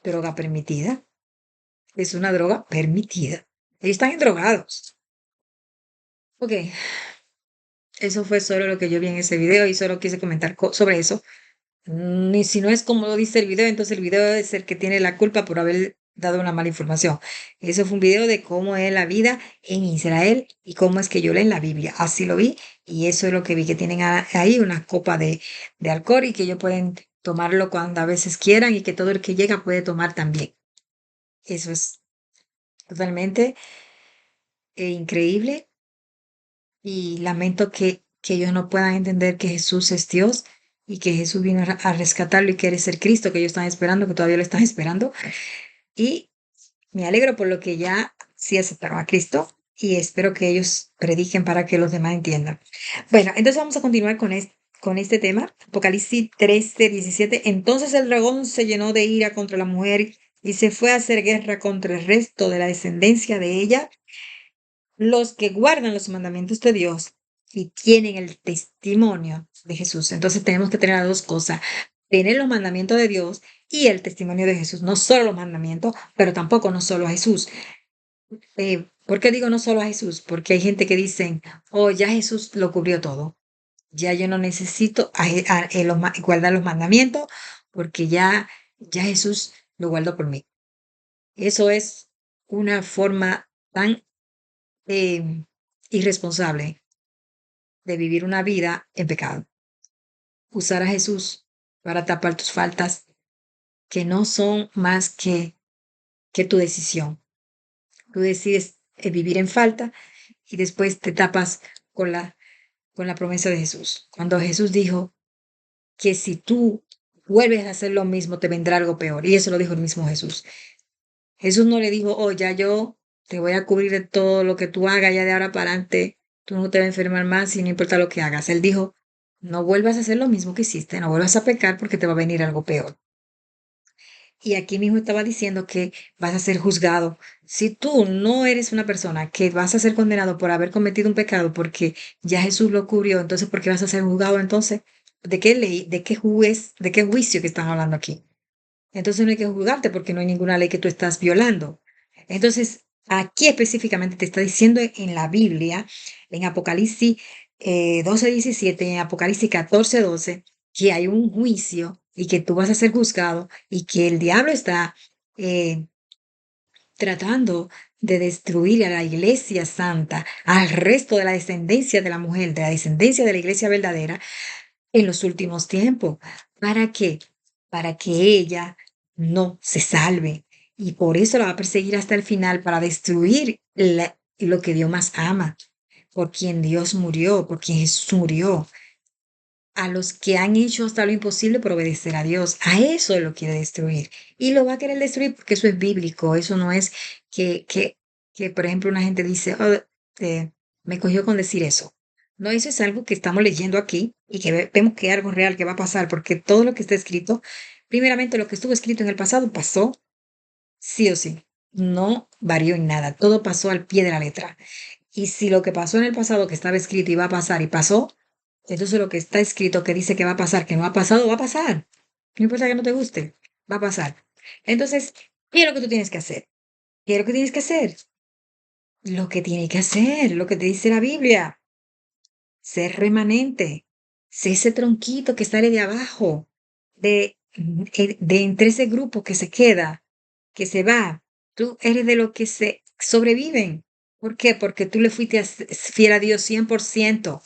Droga permitida. Es una droga permitida. Ellos están drogados. Ok, eso fue solo lo que yo vi en ese video y solo quise comentar sobre eso. Y si no es como lo dice el video, entonces el video es el que tiene la culpa por haber dado una mala información. Eso fue un video de cómo es la vida en Israel y cómo es que yo leo en la Biblia. Así lo vi y eso es lo que vi, que tienen ahí una copa de alcohol y que ellos pueden tomarlo cuando a veces quieran y que todo el que llega puede tomar también. Eso es totalmente increíble y lamento que ellos no puedan entender que Jesús es Dios y que Jesús vino a rescatarlo y quiere ser Cristo, que ellos están esperando, que todavía lo están esperando. Y me alegro por lo que ya sí aceptaron a Cristo y espero que ellos prediquen para que los demás entiendan. Bueno, entonces vamos a continuar con este tema. Apocalipsis 13:17. Entonces el dragón se llenó de ira contra la mujer y se fue a hacer guerra contra el resto de la descendencia de ella, los que guardan los mandamientos de Dios y tienen el testimonio de Jesús. Entonces tenemos que tener las dos cosas, tener los mandamientos de Dios y el testimonio de Jesús. No solo los mandamientos, pero tampoco no solo a Jesús. ¿Por qué digo no solo a Jesús? Porque hay gente que dice, oh, ya Jesús lo cubrió todo. Ya yo no necesito guardar los mandamientos porque ya Jesús lo guardó por mí. Eso es una forma tan eh, irresponsable de vivir una vida en pecado. Usar a Jesús para tapar tus faltas que no son más que tu decisión. Tú decides vivir en falta y después te tapas con la promesa de Jesús. Cuando Jesús dijo que si tú vuelves a hacer lo mismo, te vendrá algo peor. Y eso lo dijo el mismo Jesús. Jesús no le dijo, oh, ya yo te voy a cubrir de todo lo que tú hagas ya de ahora para adelante. Tú no te vas a enfermar más y no importa lo que hagas. Él dijo, no vuelvas a hacer lo mismo que hiciste, no vuelvas a pecar porque te va a venir algo peor. Y aquí mismo estaba diciendo que vas a ser juzgado. Si tú no eres una persona que vas a ser condenado por haber cometido un pecado porque ya Jesús lo cubrió, entonces ¿por qué vas a ser juzgado entonces? ¿De qué ley, de qué juez, de qué juicio que están hablando aquí? Entonces no hay que juzgarte porque no hay ninguna ley que tú estás violando. Entonces, Aquí específicamente te está diciendo en la Biblia, en Apocalipsis 12:17, en Apocalipsis 14:12, que hay un juicio y que tú vas a ser juzgado y que el diablo está eh, tratando de destruir a la iglesia santa, al resto de la descendencia de la mujer, de la descendencia de la iglesia verdadera, en los últimos tiempos. ¿Para qué? Para que ella no se salve. Y por eso la va a perseguir hasta el final, para destruir lo que Dios más ama, por quien Dios murió, por quien Jesús murió. A los que han hecho hasta lo imposible por obedecer a Dios, a eso lo quiere destruir. Y lo va a querer destruir porque eso es bíblico, eso no es que por ejemplo, una gente dice, "Oh, me cogió con decir eso". No, eso es algo que estamos leyendo aquí y que vemos que es algo real que va a pasar, porque todo lo que está escrito, primeramente lo que estuvo escrito en el pasado pasó sí o sí, no varió en nada, todo pasó al pie de la letra. Y si lo que pasó en el pasado que estaba escrito iba a pasar y pasó, entonces lo que está escrito que dice que va a pasar, que no ha pasado, va a pasar. No importa que no te guste, va a pasar. Entonces, ¿qué es lo que tú tienes que hacer? ¿Qué es lo que tienes que hacer? Lo que tiene que hacer, lo que te dice la Biblia, ser remanente, ser ese tronquito que sale de abajo, de entre ese grupo que se queda, que se va. Tú eres de los que se sobreviven. ¿Por qué? Porque tú le fuiste fiel a Dios 100%.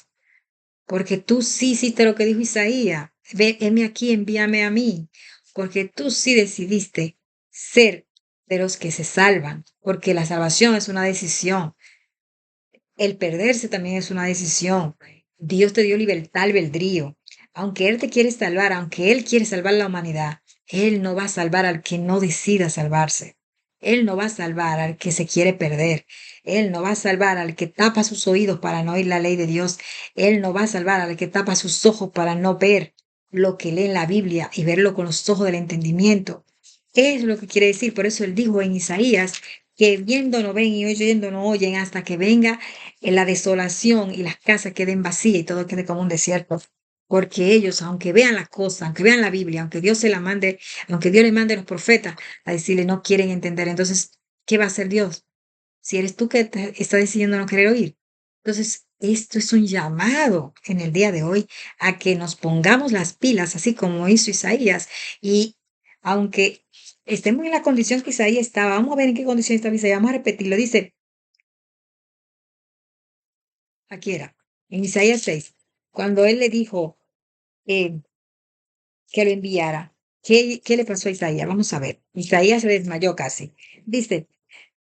Porque tú sí hiciste lo que dijo Isaías. Ve, heme aquí, envíame a mí. Porque tú sí decidiste ser de los que se salvan. Porque la salvación es una decisión. El perderse también es una decisión. Dios te dio libertad albedrío. Aunque Él te quiere salvar, aunque Él quiere salvar la humanidad, Él no va a salvar al que no decida salvarse. Él no va a salvar al que se quiere perder. Él no va a salvar al que tapa sus oídos para no oír la ley de Dios. Él no va a salvar al que tapa sus ojos para no ver lo que lee en la Biblia y verlo con los ojos del entendimiento. Es lo que quiere decir. Por eso Él dijo en Isaías que viendo no ven y oyendo no oyen hasta que venga en la desolación y las casas queden vacías y todo quede como un desierto. Porque ellos, aunque vean las cosas, aunque vean la Biblia, aunque Dios se la mande, aunque Dios le mande a los profetas a decirle no quieren entender, entonces, ¿qué va a hacer Dios? Si eres tú que está decidiendo no querer oír. Entonces, esto es un llamado en el día de hoy a que nos pongamos las pilas, así como hizo Isaías. Y aunque estemos en la condición que Isaías estaba, vamos a ver en qué condición estaba Isaías, vamos a repetirlo. Dice, aquí era, en Isaías 6, cuando él le dijo eh, que lo enviara, ¿qué le pasó a Isaías? Vamos a ver. Isaías se desmayó casi. Dice,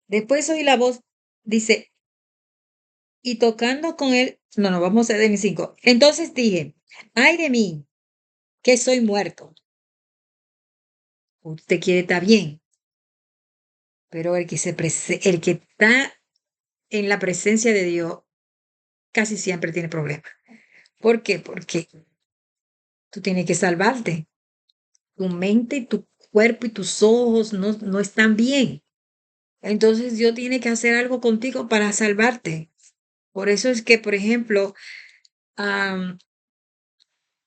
después oí la voz, dice, y tocando con él, no, vamos a ver en 5. Entonces dije, ay de mí, que soy muerto. Usted quiere estar bien, pero el que está en la presencia de Dios casi siempre tiene problemas. ¿Por qué? Porque tú tienes que salvarte. Tu mente y tu cuerpo y tus ojos no están bien. Entonces Dios tiene que hacer algo contigo para salvarte. Por eso es que, por ejemplo, am,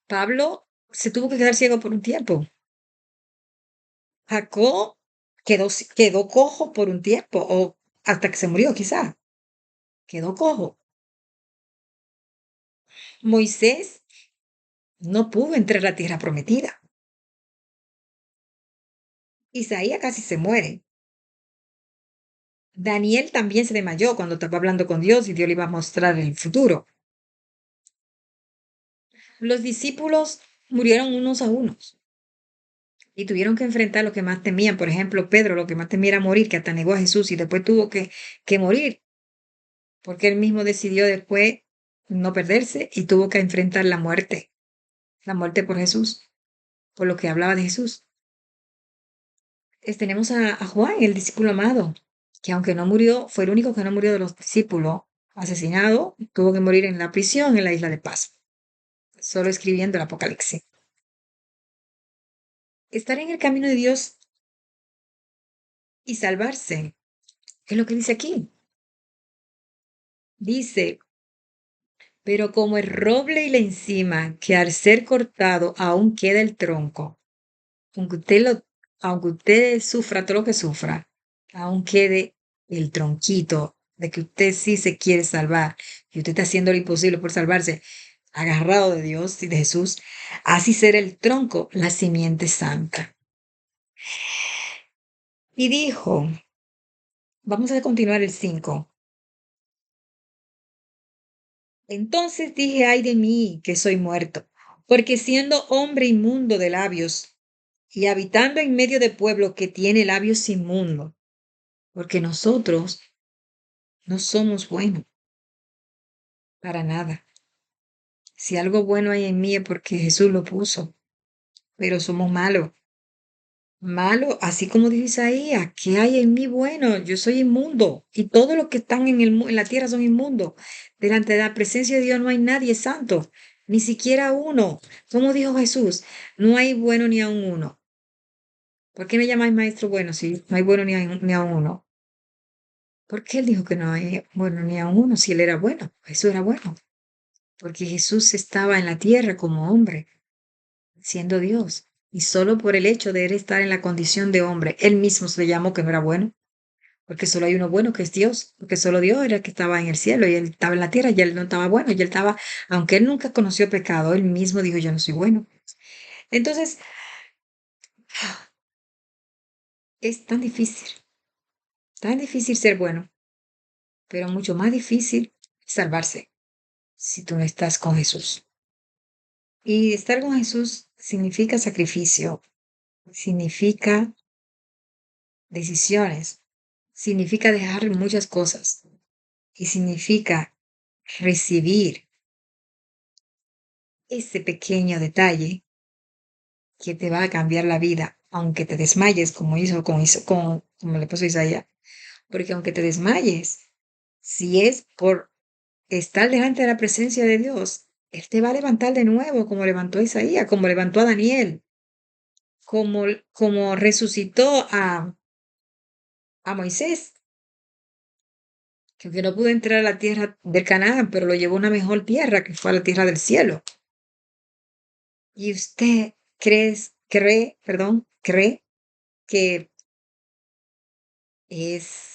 Pablo se tuvo que quedar ciego por un tiempo. Jacob quedó cojo por un tiempo, o hasta que se murió, quizá. Quedó cojo. Moisés no pudo entrar a la tierra prometida. Isaías casi se muere. Daniel también se desmayó cuando estaba hablando con Dios y Dios le iba a mostrar el futuro. Los discípulos murieron unos a unos y tuvieron que enfrentar lo que más temían. Por ejemplo, Pedro, lo que más temía era morir, que hasta negó a Jesús y después tuvo que morir, porque él mismo decidió después no perderse y tuvo que enfrentar la muerte por Jesús, por lo que hablaba de Jesús. Tenemos a Juan, el discípulo amado, que aunque no murió, fue el único que no murió de los discípulos, asesinado, tuvo que morir en la prisión en la isla de Paz, solo escribiendo el Apocalipsis. Estar en el camino de Dios y salvarse, es lo que dice aquí. Dice, pero como el roble y la encima, que al ser cortado aún queda el tronco, aunque usted, aunque usted sufra todo lo que sufra, aún quede el tronquito de que usted sí se quiere salvar y usted está haciendo lo imposible por salvarse, agarrado de Dios y de Jesús, así será el tronco, la simiente santa. Y dijo, vamos a continuar el 5. Entonces dije, ay de mí, que soy muerto, porque siendo hombre inmundo de labios y habitando en medio de pueblo que tiene labios inmundos, porque nosotros no somos buenos para nada. Si algo bueno hay en mí es porque Jesús lo puso, pero somos malos. Malo, así como dice Isaías, ¿qué hay en mí bueno? Yo soy inmundo y todos los que están en la tierra son inmundos. Delante de la presencia de Dios no hay nadie santo, ni siquiera uno. Como dijo Jesús, no hay bueno ni a un uno. ¿Por qué me llamáis maestro bueno si no hay bueno ni a uno? ¿Por qué él dijo que no hay bueno ni a uno si él era bueno? Jesús era bueno. Porque Jesús estaba en la tierra como hombre, siendo Dios. Y solo por el hecho de él estar en la condición de hombre, él mismo se le llamó que no era bueno, porque solo hay uno bueno que es Dios, porque solo Dios era el que estaba en el cielo y él estaba en la tierra y él no estaba bueno, y él estaba, aunque él nunca conoció pecado, él mismo dijo, yo no soy bueno. Entonces, es tan difícil ser bueno, pero mucho más difícil salvarse si tú no estás con Jesús. Y estar con Jesús significa sacrificio, significa decisiones, significa dejar muchas cosas y significa recibir ese pequeño detalle que te va a cambiar la vida, aunque te desmayes, como le pasó a Isaías, porque aunque te desmayes, si es por estar delante de la presencia de Dios, Él te va a levantar de nuevo, como levantó a Isaías, como levantó a Daniel, como resucitó a Moisés, que aunque no pudo entrar a la tierra del Canaán, pero lo llevó a una mejor tierra, que fue a la tierra del cielo. Y usted cree que es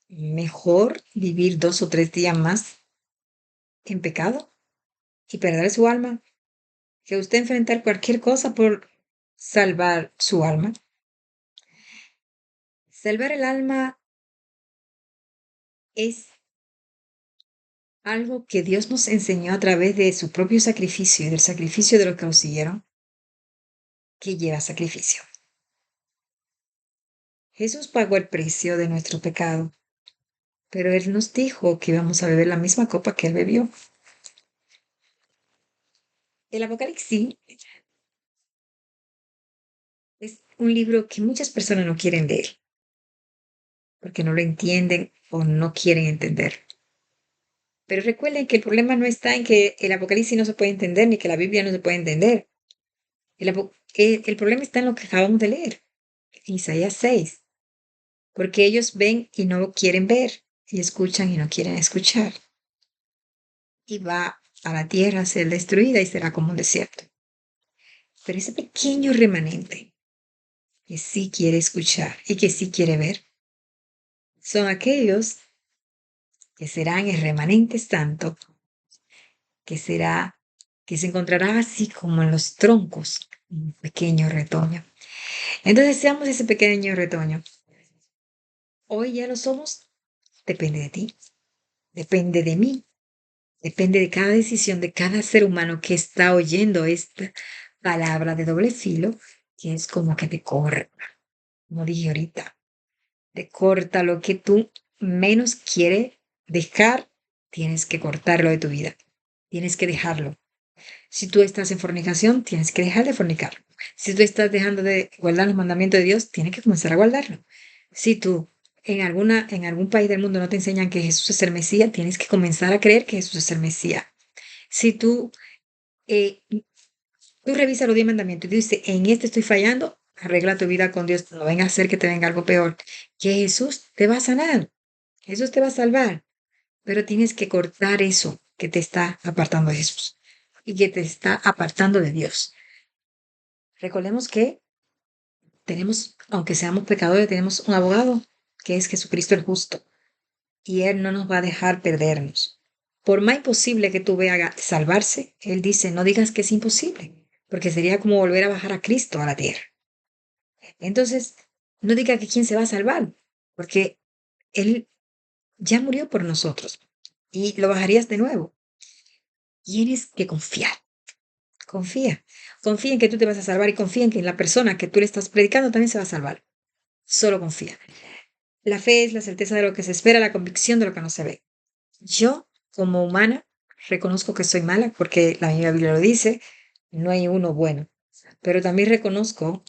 mejor vivir 2 o 3 días más en pecado y perder su alma que usted enfrentar cualquier cosa por salvar su alma. Salvar el alma es algo que Dios nos enseñó a través de su propio sacrificio y del sacrificio de los que lo siguieron, que lleva sacrificio. Jesús pagó el precio de nuestro pecado, pero Él nos dijo que íbamos a beber la misma copa que Él bebió. El Apocalipsis es un libro que muchas personas no quieren leer porque no lo entienden o no quieren entender. Pero recuerden que el problema no está en que el Apocalipsis no se puede entender ni que la Biblia no se puede entender. El problema está en lo que acabamos de leer, Isaías 6, porque ellos ven y no quieren ver, y escuchan y no quieren escuchar. Y va a la tierra a ser destruida y será como un desierto. Pero ese pequeño remanente que sí quiere escuchar y que sí quiere ver, son aquellos que serán el remanente santo, que será, que se encontrará así como en los troncos, un pequeño retoño. Entonces seamos ese pequeño retoño. Hoy ya lo somos, depende de ti, depende de mí, depende de cada decisión de cada ser humano que está oyendo esta palabra de doble filo, que es como que te corta, como dije ahorita, te corta lo que tú menos quieres dejar, tienes que cortarlo de tu vida, tienes que dejarlo. Si tú estás en fornicación, tienes que dejar de fornicar. Si tú estás dejando de guardar los mandamientos de Dios, tienes que comenzar a guardarlo. Si tú en algún país del mundo no te enseñan que Jesús es el Mesías, tienes que comenzar a creer que Jesús es el Mesías. Si tú revisas los 10 mandamientos y dices, en este estoy fallando, arregla tu vida con Dios. No venga a hacer que te venga algo peor. Que Jesús te va a sanar. Jesús te va a salvar. Pero tienes que cortar eso que te está apartando de Jesús y que te está apartando de Dios. Recordemos que tenemos, aunque seamos pecadores, tenemos un abogado que es Jesucristo el justo, y Él no nos va a dejar perdernos. Por más imposible que tú veas salvarse, Él dice, no digas que es imposible, porque sería como volver a bajar a Cristo a la tierra. Entonces, no diga que quién se va a salvar, porque Él ya murió por nosotros y lo bajarías de nuevo. Tienes que confiar. Confía. Confía en que tú te vas a salvar y confía en que la persona que tú le estás predicando también se va a salvar. Solo confía. La fe es la certeza de lo que se espera, la convicción de lo que no se ve. Yo, como humana, reconozco que soy mala porque la misma Biblia lo dice, no hay uno bueno. Pero también reconozco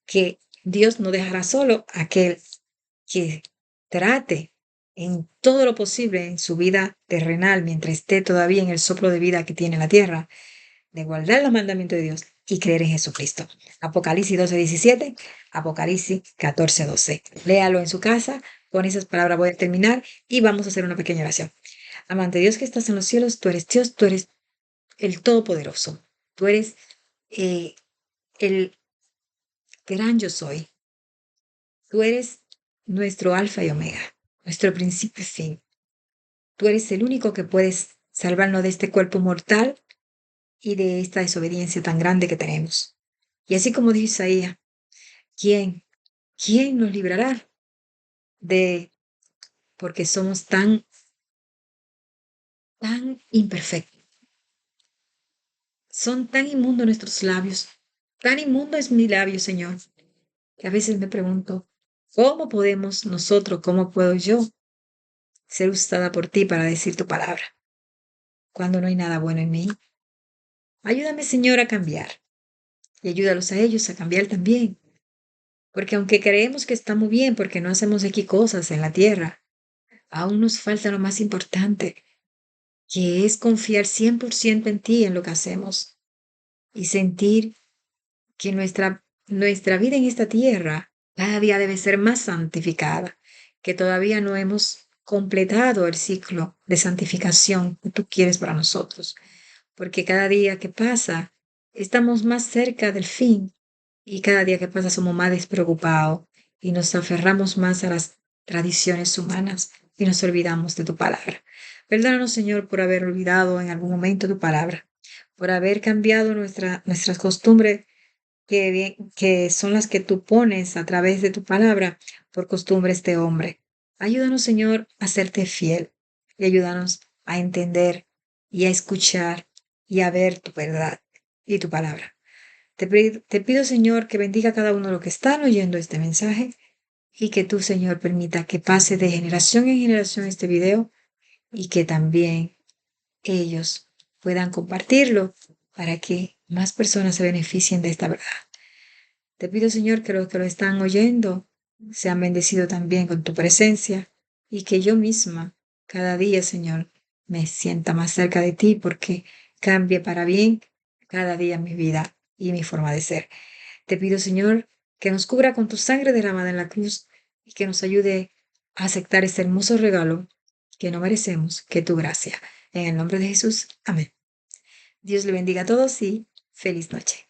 que Dios no dejará solo a aquel que trate en todo lo posible en su vida terrenal, mientras esté todavía en el soplo de vida que tiene la tierra, de guardar los mandamientos de Dios y creer en Jesucristo. Apocalipsis 12:17, Apocalipsis 14:12. Léalo en su casa, con esas palabras voy a terminar y vamos a hacer una pequeña oración. Amante Dios que estás en los cielos, tú eres Dios, tú eres el Todopoderoso, tú eres el gran yo soy, tú eres nuestro alfa y omega, nuestro principio y fin. Tú eres el único que puedes salvarnos de este cuerpo mortal y de esta desobediencia tan grande que tenemos. Y así como dice Isaías, ¿quién? ¿Quién nos librará de, porque somos tan imperfectos? Son tan inmundos nuestros labios, tan inmundo es mi labio, Señor, que a veces me pregunto, ¿cómo podemos nosotros, cómo puedo yo ser usada por ti para decir tu palabra cuando no hay nada bueno en mí? Ayúdame, Señor, a cambiar y ayúdalos a ellos a cambiar también. Porque aunque creemos que está muy bien porque no hacemos aquí cosas en la tierra, aún nos falta lo más importante, que es confiar 100% en ti en lo que hacemos y sentir que nuestra vida en esta tierra cada día debe ser más santificada, que todavía no hemos completado el ciclo de santificación que tú quieres para nosotros, porque cada día que pasa estamos más cerca del fin y cada día que pasa somos más despreocupados y nos aferramos más a las tradiciones humanas y nos olvidamos de tu palabra. Perdónanos, Señor, por haber olvidado en algún momento tu palabra, por haber cambiado nuestras costumbres que son las que tú pones a través de tu palabra por costumbres de hombre. Ayúdanos, Señor, a serte fiel y ayúdanos a entender y a escuchar y a ver tu verdad y tu palabra. Te pido, Señor, que bendiga a cada uno de los que están oyendo este mensaje y que tú, Señor, permita que pase de generación en generación este video y que también ellos puedan compartirlo para que más personas se beneficien de esta verdad. Te pido, Señor, que los que lo están oyendo sean bendecidos también con tu presencia y que yo misma cada día, Señor, me sienta más cerca de ti porque cambie para bien cada día mi vida y mi forma de ser. Te pido, Señor, que nos cubra con tu sangre derramada en la cruz y que nos ayude a aceptar este hermoso regalo que no merecemos, que tu gracia. En el nombre de Jesús, amén. Dios le bendiga a todos y feliz noche.